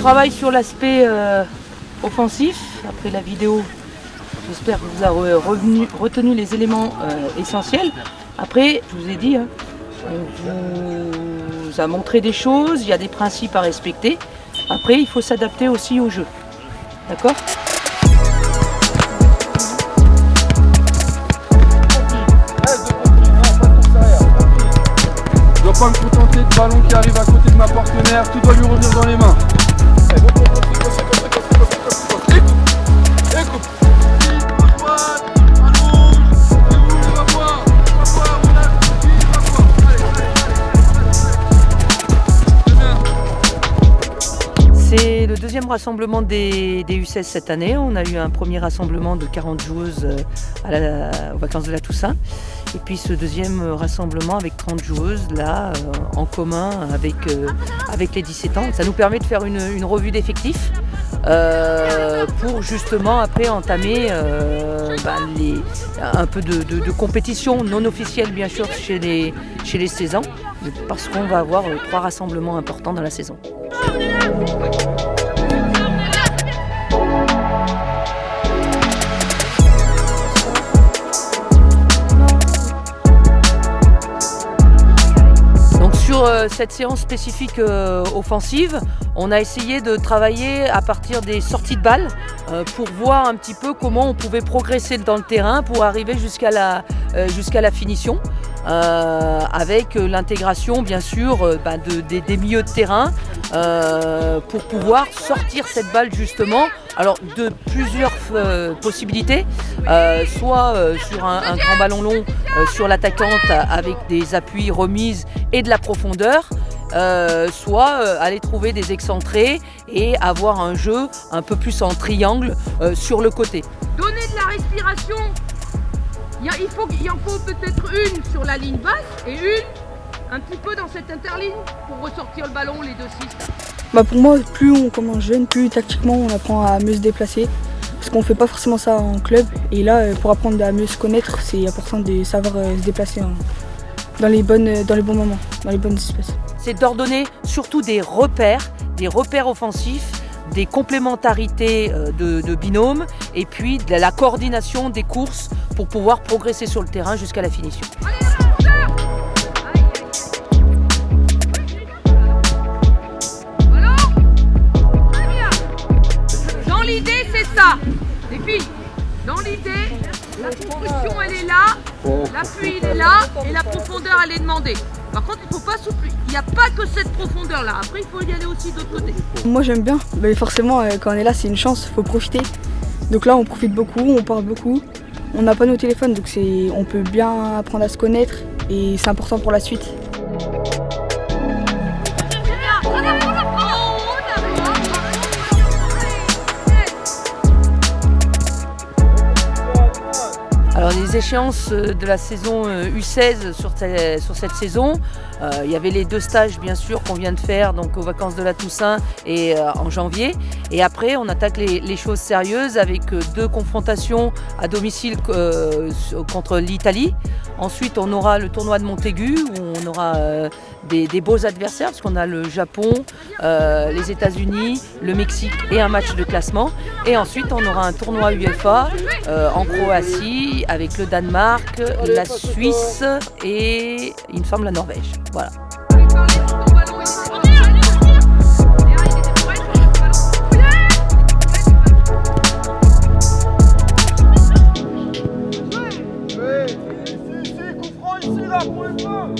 travaille sur l'aspect offensif. Après la vidéo, j'espère que vous avez retenu les éléments essentiels. Après, je vous ai dit, on vous a montré des choses, il y a des principes à respecter. Après, il faut s'adapter aussi au jeu. D'accord ? Je dois pas me contenter de ballon qui arrive à côté de ma partenaire, tout doit lui revenir dans les mains. C'est le deuxième rassemblement des U16 cette année. On a eu un premier rassemblement de 40 joueuses aux vacances de la Toussaint. Et puis ce deuxième rassemblement avec 30 joueuses là en commun avec les 17 ans. Ça nous permet de faire une revue d'effectifs pour justement après entamer un peu de compétition non officielle bien sûr chez les 16 ans parce qu'on va avoir 3 rassemblements importants dans la saison. Sur cette séance spécifique offensive, on a essayé de travailler à partir des sorties de balles pour voir un petit peu comment on pouvait progresser dans le terrain pour arriver jusqu'à la finition. Avec l'intégration bien sûr des milieux de terrain pour pouvoir sortir cette balle justement alors de plusieurs possibilités, soit sur un grand ballon long sur l'attaquante avec des appuis remises et de la profondeur, soit aller trouver des excentrés et avoir un jeu un peu plus en triangle sur le côté. Donner de la respiration. Il en faut peut-être une sur la ligne basse et une un petit peu dans cette interligne pour ressortir le ballon, les 2-6. Pour moi, plus on commence jeune, plus tactiquement on apprend à mieux se déplacer. Parce qu'on ne fait pas forcément ça en club. Et là, pour apprendre à mieux se connaître, c'est important de savoir se déplacer dans les bons moments, dans les bonnes espèces. C'est d'ordonner surtout des repères offensifs, des complémentarités de binômes et puis de la coordination des courses pour pouvoir progresser sur le terrain jusqu'à la finition. Dans l'idée, c'est ça, les filles. Dans l'idée, la construction elle est là, l'appui il est là et la profondeur elle est demandée. Par contre, il ne faut pas souffler. Il n'y a pas que cette profondeur-là. Après, il faut y aller aussi de l'autre côté. Moi, j'aime bien. Mais forcément, quand on est là, c'est une chance. Il faut profiter. Donc là, on profite beaucoup, on parle beaucoup. On n'a pas nos téléphones, donc on peut bien apprendre à se connaître. Et c'est important pour la suite. Alors les échéances de la saison U16 sur cette saison, il y avait les 2 stages bien sûr qu'on vient de faire donc aux vacances de la Toussaint et en janvier. Et après on attaque les choses sérieuses avec 2 confrontations à domicile contre l'Italie. Ensuite on aura le tournoi de Montaigu où on aura des beaux adversaires parce qu'on a le Japon, les États-Unis, le Mexique et un match de classement. Et ensuite on aura un tournoi UEFA en Croatie avec le Danemark, la Suisse et il me semble la Norvège. Voilà. Ici, coup franc ici là pour les bleus.